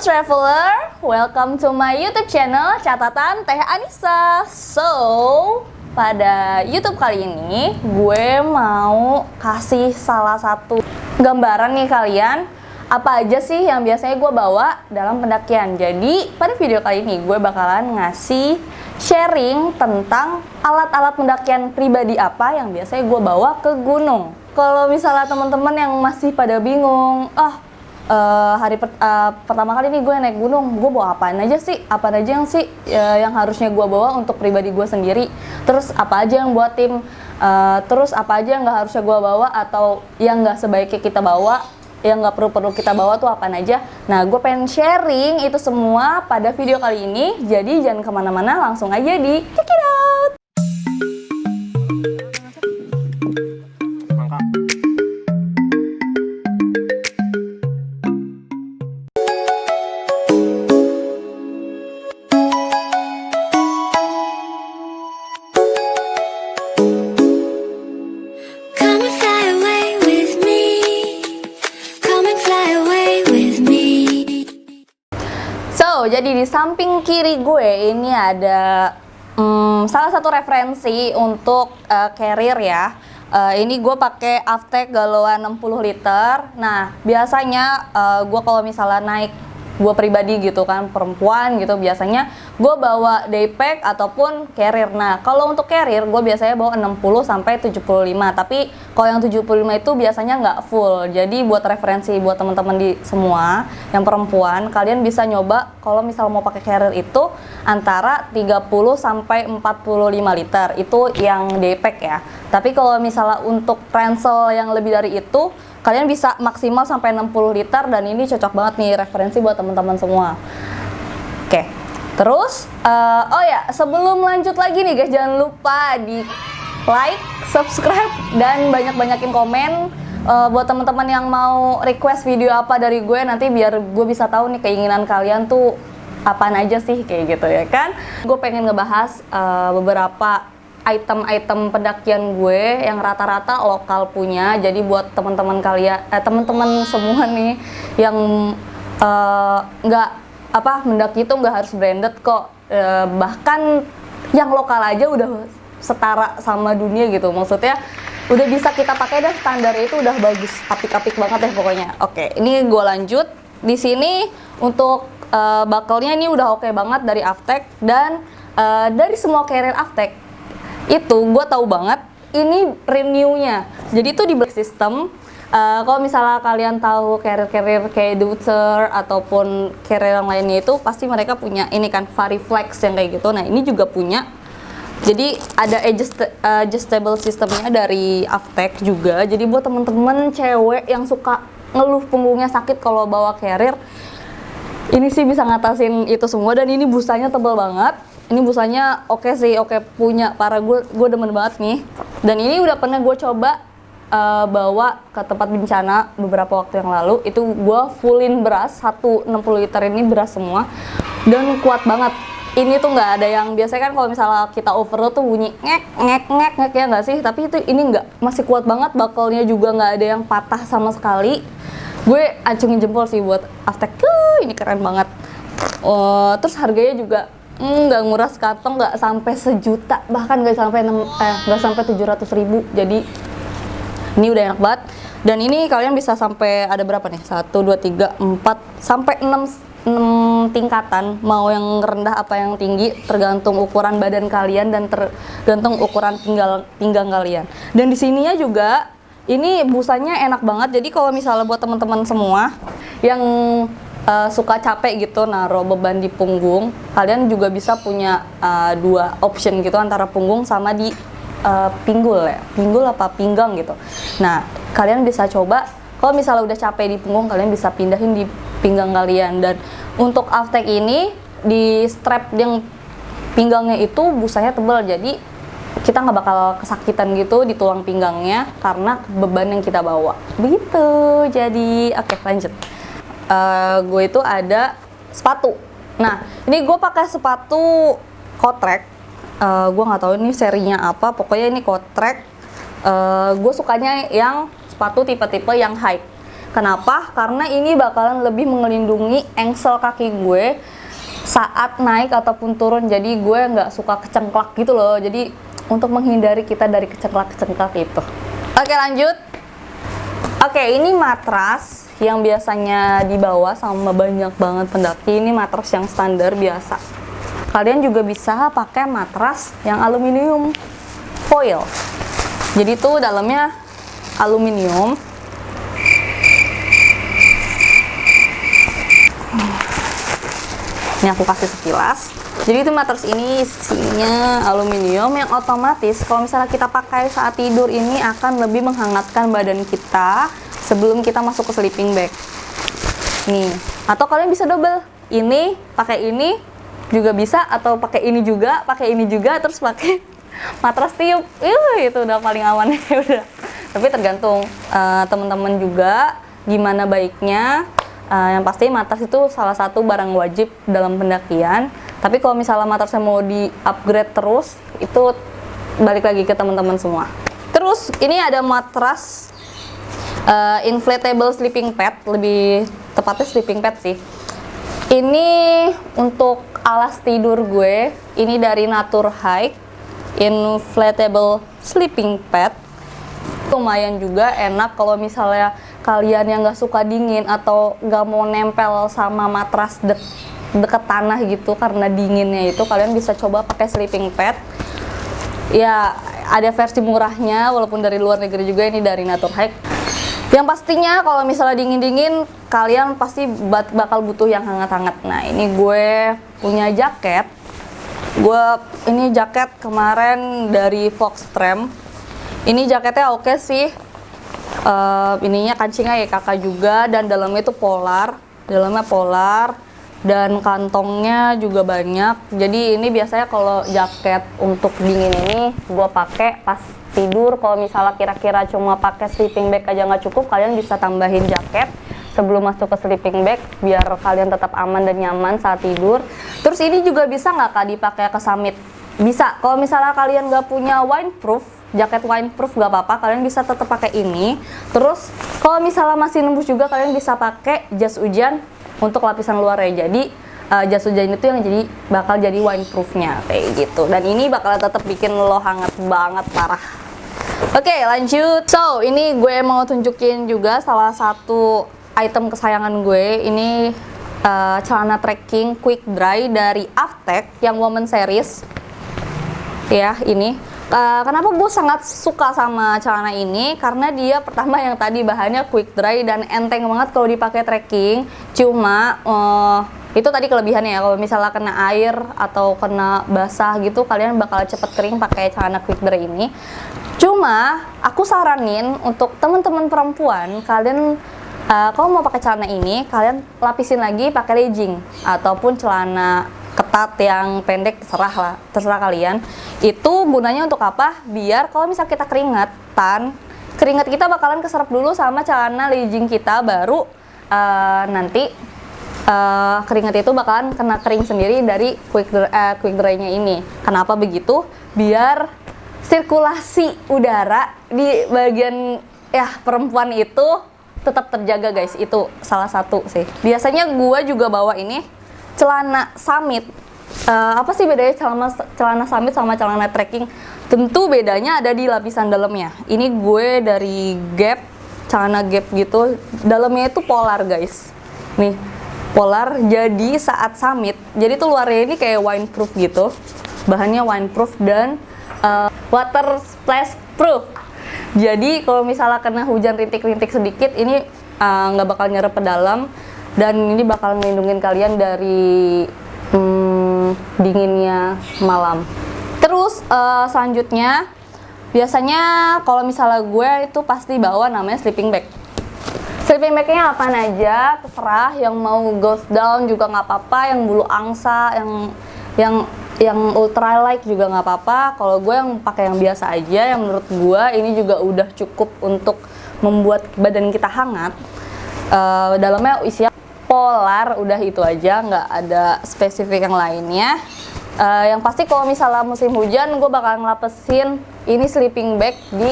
traveler, welcome to my YouTube channel Catatan Teh Anissa. So, pada YouTube kali ini gue mau kasih salah satu gambaran nih kalian, apa aja sih yang biasanya gue bawa dalam pendakian. Jadi, pada video kali ini gue bakalan ngasih sharing tentang alat-alat pendakian pribadi apa yang biasanya gue bawa ke gunung. Kalau misalnya teman-teman yang masih pada bingung, pertama kali nih gue naik gunung, gue bawa apaan aja sih? Apa aja yang yang harusnya gue bawa untuk pribadi gue sendiri? Terus apa aja yang buat tim? Terus apa aja yang nggak harusnya gue bawa atau yang nggak sebaiknya kita bawa? Yang nggak perlu kita bawa tuh apaan aja? Nah, gue pengen sharing itu semua pada video kali ini. Jadi jangan kemana-mana, langsung aja di check it out. Jadi di samping kiri gue ini ada salah satu referensi untuk carrier ya. Ini gue pakai Aftec galauan 60 liter. Nah, biasanya gue kalau misalnya naik, gue pribadi gitu kan, perempuan gitu, biasanya gue bawa daypack ataupun carrier. Nah, kalau untuk carrier gue biasanya bawa 60 sampai 75. Tapi kalau yang 75 itu biasanya nggak full. Jadi buat referensi buat teman-teman di semua yang perempuan, kalian bisa nyoba kalau misal mau pakai carrier itu antara 30 sampai 45 liter. Itu yang daypack ya. Tapi kalau misalnya untuk ransel yang lebih dari itu, kalian bisa maksimal sampai 60 liter dan ini cocok banget nih referensi buat teman-teman semua. Oke. Terus sebelum lanjut lagi nih guys, jangan lupa di like, subscribe dan banyak-banyakin komen buat teman-teman yang mau request video apa dari gue, nanti biar gue bisa tahu nih keinginan kalian tuh apaan aja sih kayak gitu ya kan. Gue pengen ngebahas beberapa item-item pendakian gue yang rata-rata lokal punya. Jadi buat teman-teman kalian, teman-teman semua nih yang mendaki itu nggak harus branded kok. Bahkan yang lokal aja udah setara sama dunia gitu. Maksudnya udah bisa kita pakai dah, standar itu udah bagus, apik-apik banget deh pokoknya. Oke, ini gue lanjut. Di sini untuk buckle-nya ini udah oke banget dari Aftec dan dari semua carrier Aftec itu gue tahu banget ini renew-nya. Jadi itu di Black System. Kalau misalnya kalian tahu carrier kayak Deuter ataupun carrier yang lainnya itu pasti mereka punya ini kan Variflex yang kayak gitu. Nah, ini juga punya. Jadi ada adjustable sistemnya dari Aftec juga. Jadi buat temen-temen cewek yang suka ngeluh punggungnya sakit kalau bawa carrier, ini sih bisa ngatasin itu semua. Dan ini busanya tebal banget. Ini busanya oke sih, oke punya para gue demen banget nih. Dan ini udah pernah gue coba bawa ke tempat bencana beberapa waktu yang lalu. Itu gue fullin beras, 60 liter ini beras semua. Dan kuat banget. Ini tuh nggak ada yang biasanya kan kalau misalnya kita overload tuh bunyi ngek ya nggak sih? Tapi itu ini nggak, masih kuat banget. Buckle-nya juga nggak ada yang patah sama sekali. Gue acungin jempol sih buat Aftec. Ini keren banget. Terus harganya juga nggak nguras kantong, nggak sampai sejuta, bahkan nggak sampai 700.000. Jadi ini udah enak banget. Dan ini kalian bisa sampai ada berapa nih? 1, 2, 3, 4 sampai 6 tingkatan, mau yang rendah apa yang tinggi, tergantung ukuran badan kalian dan tergantung ukuran pinggang kalian. Dan di sininya juga ini busanya enak banget. Jadi kalau misalnya buat teman-teman semua yang suka capek gitu naruh beban di punggung, kalian juga bisa punya dua option gitu antara punggung sama di pinggul apa pinggang gitu. Nah, kalian bisa coba kalau misalnya udah capek di punggung, kalian bisa pindahin di pinggang kalian. Dan untuk Aftec ini di strap yang pinggangnya itu busanya tebal, jadi kita nggak bakal kesakitan gitu di tulang pinggangnya karena beban yang kita bawa begitu. Jadi oke, lanjut. Gue itu ada sepatu. Nah, ini gue pakai sepatu Kotrek. Gue nggak tahu ini serinya apa. Pokoknya ini Kotrek. Gue sukanya yang sepatu tipe-tipe yang high. Kenapa? Karena ini bakalan lebih melindungi engsel kaki gue saat naik ataupun turun. Jadi gue nggak suka kecengklak gitu loh. Jadi untuk menghindari kita dari kecengklak-kecengklak itu. Oke, lanjut. Oke, ini matras yang biasanya dibawa sama banyak banget pendaki. Ini matras yang standar biasa. Kalian juga bisa pakai matras yang aluminium foil. Jadi tuh dalamnya aluminium. Ini aku kasih sekilas. Jadi itu matras ini isinya aluminium yang otomatis kalau misalnya kita pakai saat tidur ini akan lebih menghangatkan badan kita sebelum kita masuk ke sleeping bag. Nih, atau kalian bisa double. Ini pakai ini juga bisa, atau pakai ini juga terus pakai matras tiup. Itu udah paling aman ya udah. Tapi tergantung teman-teman juga gimana baiknya. Yang pasti matras itu salah satu barang wajib dalam pendakian. Tapi kalau misalnya matrasnya mau di-upgrade terus, itu balik lagi ke teman-teman semua. Terus ini ada matras inflatable sleeping pad, lebih tepatnya sleeping pad sih. Ini untuk alas tidur gue, ini dari Naturhike inflatable sleeping pad. Lumayan juga enak kalau misalnya kalian yang nggak suka dingin atau nggak mau nempel sama matras deket tanah gitu karena dinginnya itu, kalian bisa coba pakai sleeping pad. Ya ada versi murahnya walaupun dari luar negeri juga, ini dari Naturhike. Yang pastinya kalau misalnya dingin-dingin kalian pasti bakal butuh yang hangat-hangat. Nah ini gue punya jaket. Ini jaket kemarin dari Foxtrem. Ini jaketnya oke sih. Ininya kancingnya ya kakak juga, dan dalamnya itu polar. Dalamnya polar dan kantongnya juga banyak. Jadi ini biasanya kalau jaket untuk dingin ini gue pakai pas tidur. Kalau misalnya kira-kira cuma pakai sleeping bag aja nggak cukup, kalian bisa tambahin jaket sebelum masuk ke sleeping bag biar kalian tetap aman dan nyaman saat tidur. Terus ini juga bisa nggak kak dipakai ke summit? Bisa. Kalau misalnya kalian nggak punya windproof, jaket windproof nggak apa-apa, kalian bisa tetap pakai ini. Terus kalau misalnya masih nembus juga, kalian bisa pakai jas hujan untuk lapisan luarnya. Jadi jas hujan itu yang bakal jadi windproofnya kayak gitu. Dan ini bakal tetap bikin lo hangat banget parah. Oke, lanjut. So ini gue mau tunjukin juga salah satu item kesayangan gue. Ini celana trekking quick dry dari Aftec yang woman series. Ya ini. Kenapa gue sangat suka sama celana ini? Karena dia pertama yang tadi bahannya quick dry dan enteng banget kalau dipakai trekking. Cuma itu tadi kelebihannya ya, kalau misalnya kena air atau kena basah gitu kalian bakal cepet kering pakai celana quick dry ini. Cuma aku saranin untuk teman-teman perempuan, kalian kalau mau pakai celana ini kalian lapisin lagi pakai legging ataupun celana ketat yang pendek, terserah kalian. Itu gunanya untuk apa? Biar kalau misal kita keringetan, keringat kita bakalan keserap dulu sama celana legging kita, baru nanti keringat itu bakalan kena kering sendiri dari quick dry-nya ini. Kenapa begitu? Biar sirkulasi udara di bagian perempuan itu tetap terjaga guys. Itu salah satu sih. Biasanya gua juga bawa ini celana summit. Apa sih bedanya celana summit sama celana trekking? Tentu bedanya ada di lapisan dalamnya. Ini gue dari Gap, celana Gap gitu. Dalamnya itu polar guys. Nih, polar. Jadi saat summit, jadi tuh luarnya ini kayak windproof gitu. Bahannya windproof dan water splash proof. Jadi kalau misalnya kena hujan rintik-rintik sedikit, ini nggak bakal nyerep ke dalam. Dan ini bakal melindungi kalian dari dinginnya malam. Terus selanjutnya biasanya kalau misalnya gue itu pasti bawa namanya sleeping bag. Sleeping bagnya apaan aja terserah, yang mau ghost down juga nggak apa-apa, yang bulu angsa, yang ultralight juga nggak apa-apa. Kalau gue yang pakai yang biasa aja, yang menurut gue ini juga udah cukup untuk membuat badan kita hangat. Dalamnya isinya polar, udah itu aja, nggak ada spesifik yang lainnya. Yang pasti kalau misalnya musim hujan, gue bakal ngelapesin ini sleeping bag di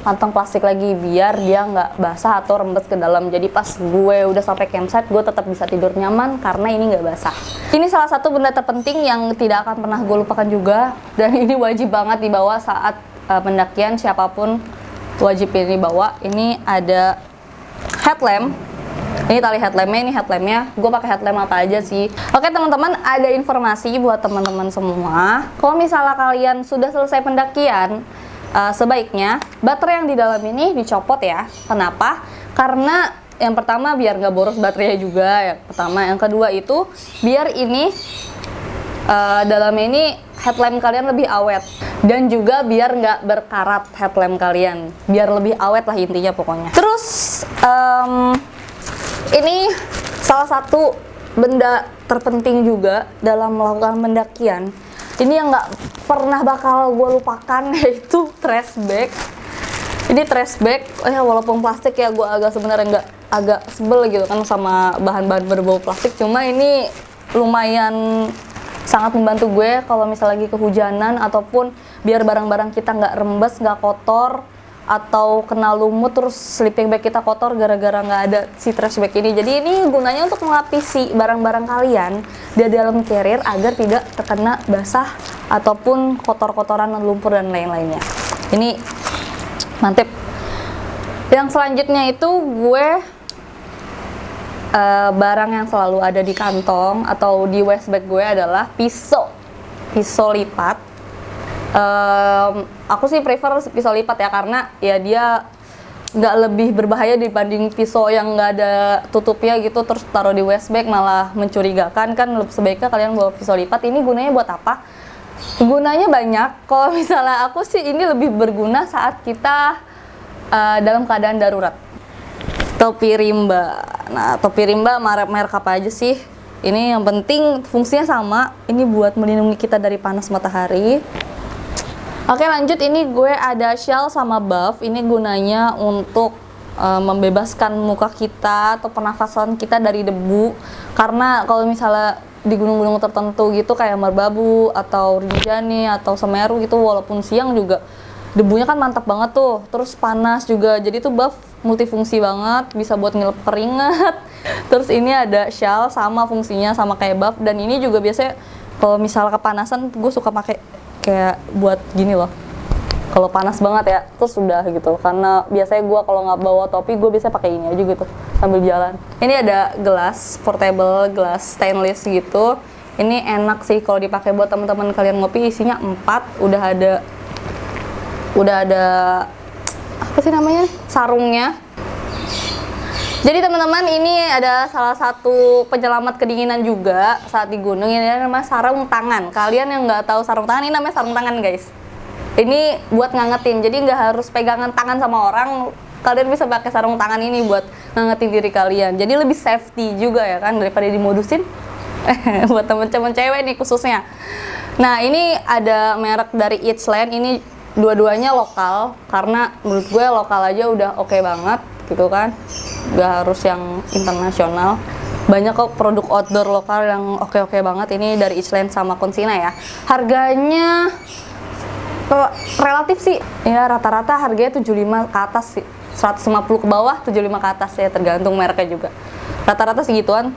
kantong plastik lagi biar dia nggak basah atau rembes ke dalam. Jadi pas gue udah sampai campsite, gue tetap bisa tidur nyaman karena ini nggak basah. Ini salah satu benda terpenting yang tidak akan pernah gue lupakan juga, dan ini wajib banget dibawa saat pendakian, siapapun wajib ini bawa. Ini ada headlamp. Ini tali headlampnya, ini headlampnya. Gue pakai headlamp apa aja sih? Oke teman-teman, ada informasi buat teman-teman semua. Kalau misalnya kalian sudah selesai pendakian, sebaiknya baterai yang di dalam ini dicopot ya. Kenapa? Karena yang pertama biar nggak boros baterainya juga. Yang pertama, yang kedua itu biar ini dalamnya ini headlamp kalian lebih awet, dan juga biar nggak berkarat headlamp kalian, biar lebih awet lah intinya pokoknya. Terus ini salah satu benda terpenting juga dalam melakukan pendakian. Ini yang nggak pernah bakal gue lupakan, yaitu trash bag. Ini trash bag, ya walaupun plastik ya, gue sebenarnya agak sebel gitu kan sama bahan-bahan berbau plastik. Cuma ini lumayan sangat membantu gue kalau misalnya lagi kehujanan, ataupun biar barang-barang kita nggak rembes, nggak kotor, atau kena lumut terus sleeping bag kita kotor gara-gara nggak ada si trash bag ini. Jadi ini gunanya untuk melapisi barang-barang kalian di dalam carrier agar tidak terkena basah ataupun kotor-kotoran, lumpur dan lain-lainnya. Ini mantep. Yang selanjutnya itu gue barang yang selalu ada di kantong atau di waist bag gue adalah pisau lipat. Aku sih prefer pisau lipat ya, karena ya dia nggak lebih berbahaya dibanding pisau yang nggak ada tutupnya gitu terus taruh di waist bag, malah mencurigakan kan. Sebaiknya kalian bawa pisau lipat. Ini gunanya buat apa? Gunanya banyak. Kalau misalnya aku sih ini lebih berguna saat kita dalam keadaan darurat. Topi rimba. Nah, topi rimba merek apa aja sih? Ini yang penting fungsinya sama. Ini buat melindungi kita dari panas matahari. Oke lanjut, ini gue ada shell sama buff. Ini gunanya untuk membebaskan muka kita atau pernafasan kita dari debu. Karena kalau misalnya di gunung-gunung tertentu gitu kayak Merbabu atau Rinjani atau Semeru gitu, walaupun siang juga debunya kan mantap banget tuh. Terus panas juga, jadi tuh buff multifungsi banget, bisa buat ngilep keringat. Terus ini ada shell sama fungsinya sama kayak buff, dan ini juga biasanya kalau misalnya kepanasan gue suka pakai kayak buat gini loh, kalau panas banget ya, terus udah gitu. Karena biasanya gue kalau nggak bawa topi, gue biasa pakai ini aja gitu sambil jalan. Ini ada gelas portable, gelas stainless gitu. Ini enak sih kalau dipakai buat teman-teman kalian ngopi. Isinya 4, udah ada apa sih namanya nih, sarungnya. Jadi teman-teman, ini ada salah satu penyelamat kedinginan juga saat di gunung. Ini namanya sarung tangan. Kalian yang nggak tahu sarung tangan, ini namanya sarung tangan guys. Ini buat ngangetin, jadi nggak harus pegangan tangan sama orang. Kalian bisa pakai sarung tangan ini buat ngangetin diri kalian. Jadi lebih safety juga ya kan, daripada dimodusin. Buat temen-temen cewek nih khususnya. Nah ini ada merek dari Eachland. Ini dua-duanya lokal, karena menurut gue lokal aja udah oke banget gitu kan, nggak harus yang internasional. Banyak kok produk outdoor lokal yang oke-oke banget. Ini dari Eachland sama Consina ya. Harganya relatif sih ya, rata-rata harganya 75 ke atas sih, 150 ke bawah, 75 ke atas ya, tergantung mereknya juga. Rata-rata segituan.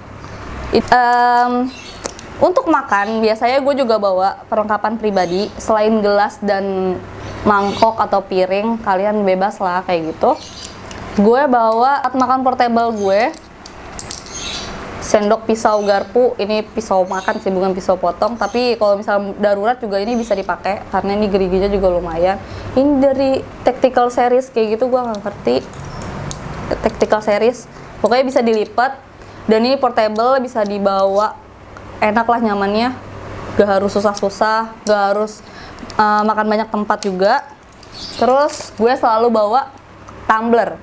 Untuk makan biasanya gue juga bawa perlengkapan pribadi. Selain gelas dan mangkok atau piring, kalian bebas lah kayak gitu. Gue bawa alat makan portable gue, sendok, pisau, garpu. Ini pisau makan sih, bukan pisau potong. Tapi kalau misalnya darurat juga ini bisa dipakai, karena ini geriginya juga lumayan. Ini dari Tactical Series kayak gitu, gue nggak ngerti. Tactical Series, pokoknya bisa dilipat. Dan ini portable, bisa dibawa, enak lah nyamannya. Gak harus susah-susah, gak harus makan banyak tempat juga. Terus gue selalu bawa tumbler.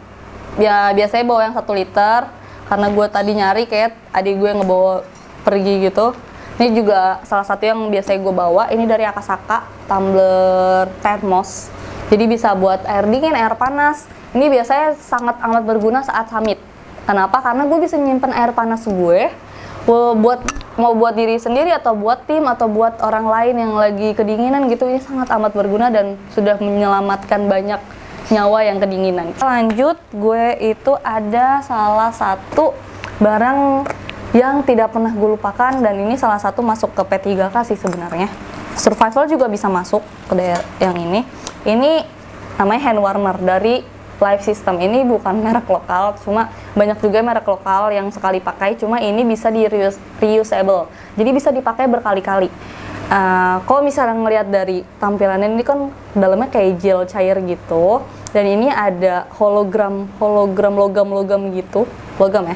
Ya biasanya bawa yang 1 liter, karena gue tadi nyari kayak adik gue ngebawa pergi gitu. Ini juga salah satu yang biasanya gue bawa. Ini dari Akasaka, tumbler thermos. Jadi bisa buat air dingin, air panas. Ini biasanya sangat amat berguna saat summit. Kenapa? Karena gue bisa nyimpen air panas gue mau buat diri sendiri atau buat tim atau buat orang lain yang lagi kedinginan gitu. Ini sangat amat berguna dan sudah menyelamatkan banyak nyawa yang kedinginan. Lanjut, gue itu ada salah satu barang yang tidak pernah gue lupakan, dan ini salah satu masuk ke P3K sih sebenarnya. Survival juga bisa masuk ke daerah yang ini. Ini namanya hand warmer dari Life System. Ini bukan merek lokal, cuma banyak juga merek lokal yang sekali pakai, cuma ini bisa di reusable. Jadi bisa dipakai berkali-kali. Kalau misalnya ngelihat dari tampilannya, ini kan dalamnya kayak gel cair gitu, dan ini ada hologram logam gitu, logam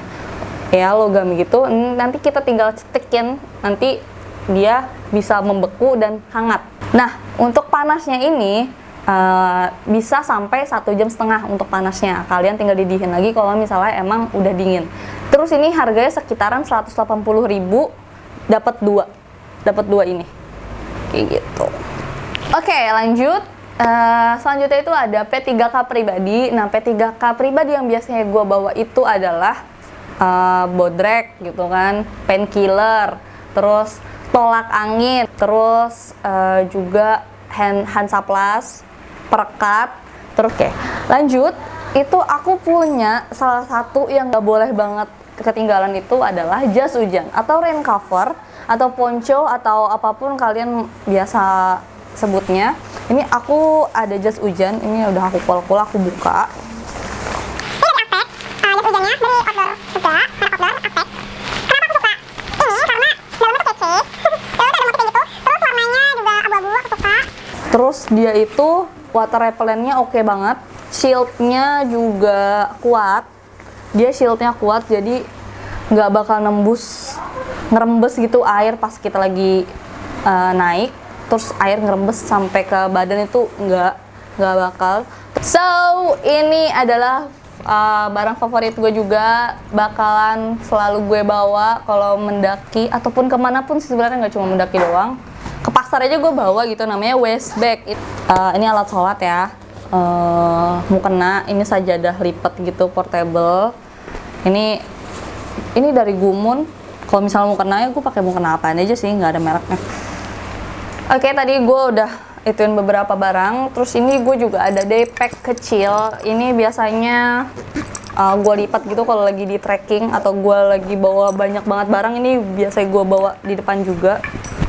ya logam gitu. Nanti kita tinggal cetikin, nanti dia bisa membeku dan hangat. Nah, untuk panasnya ini bisa sampai 1,5 jam untuk panasnya. Kalian tinggal didihin lagi kalau misalnya emang udah dingin. Terus ini harganya sekitaran 180.000, dapat dua ini kayak gitu. Oke, lanjut. Selanjutnya itu ada P3K pribadi. Nah, P3K pribadi yang biasanya gue bawa itu adalah bodrek gitu kan, painkiller, terus tolak angin, terus juga Hansaplast, perekat. Terus lanjut, itu aku punya salah satu yang gak boleh banget ketinggalan, itu adalah jas hujan atau rain cover atau poncho atau apapun kalian biasa sebutnya. Ini aku ada jas hujan, ini udah aku pul-pul, aku buka. Jas hujannya dari outdoor juga, merek outdoor, Apex. Kenapa aku suka ini? Karena dalamnya tuh kece. Ya udah, ada motifnya gitu. Terus warnanya juga abu-abu, aku suka. Terus dia itu water repellentnya oke banget, shieldnya juga kuat. Dia shieldnya kuat, jadi nggak bakal ngerembes gitu air pas kita lagi naik. Terus air ngerembes sampai ke badan itu nggak bakal. So ini adalah barang favorit gue juga, bakalan selalu gue bawa kalau mendaki ataupun kemanapun sih, sebenarnya nggak cuma mendaki doang. Ke pasar aja gue bawa gitu, namanya waist bag. Ini alat sholat ya, mukena, ini sajadah lipat gitu, portable. Ini dari Gumun. Kalau misalnya mukena ya gue pakai mukena apaan aja sih, nggak ada mereknya. Oke, tadi gue udah ituin beberapa barang. Terus ini gue juga ada daypack kecil. Ini biasanya gue lipat gitu kalau lagi di trekking atau gue lagi bawa banyak banget barang. Ini biasanya gue bawa di depan juga.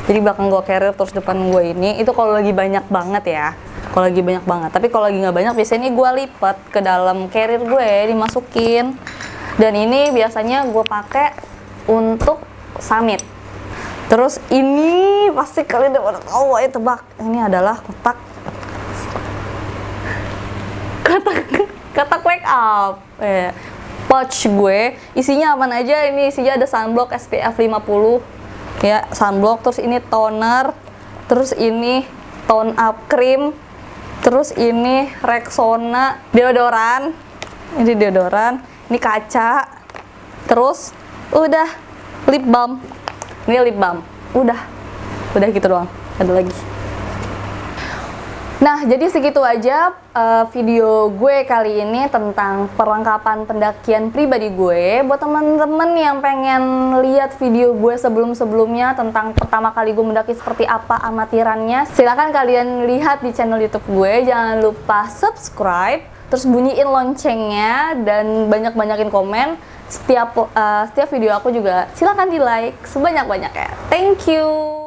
Jadi belakang gue carrier, terus depan gue ini. Itu kalau lagi banyak banget ya. Kalau lagi banyak banget. Tapi kalau lagi nggak banyak, biasanya ini gue lipat ke dalam carrier gue, dimasukin. Dan ini biasanya gue pakai untuk summit. Terus ini pasti kalian udah tahu, ayo tebak. Ini adalah kotak wake up. Pouch gue isinya apa aja? Ini isinya ada sunblock SPF 50 ya, sunblock. Terus ini toner, terus ini tone up cream, terus ini Rexona deodoran. Ini deodoran, ini kaca. Terus udah lip balm. Ini lip balm. Udah gitu doang. Ada lagi. Nah, jadi segitu aja video gue kali ini tentang perlengkapan pendakian pribadi gue. Buat teman-teman yang pengen lihat video gue sebelum-sebelumnya tentang pertama kali gue mendaki seperti apa amatirannya, silakan kalian lihat di channel YouTube gue. Jangan lupa subscribe, terus bunyiin loncengnya, dan banyak-banyakin komen. Setiap video aku juga silakan di like sebanyak-banyaknya. Thank you.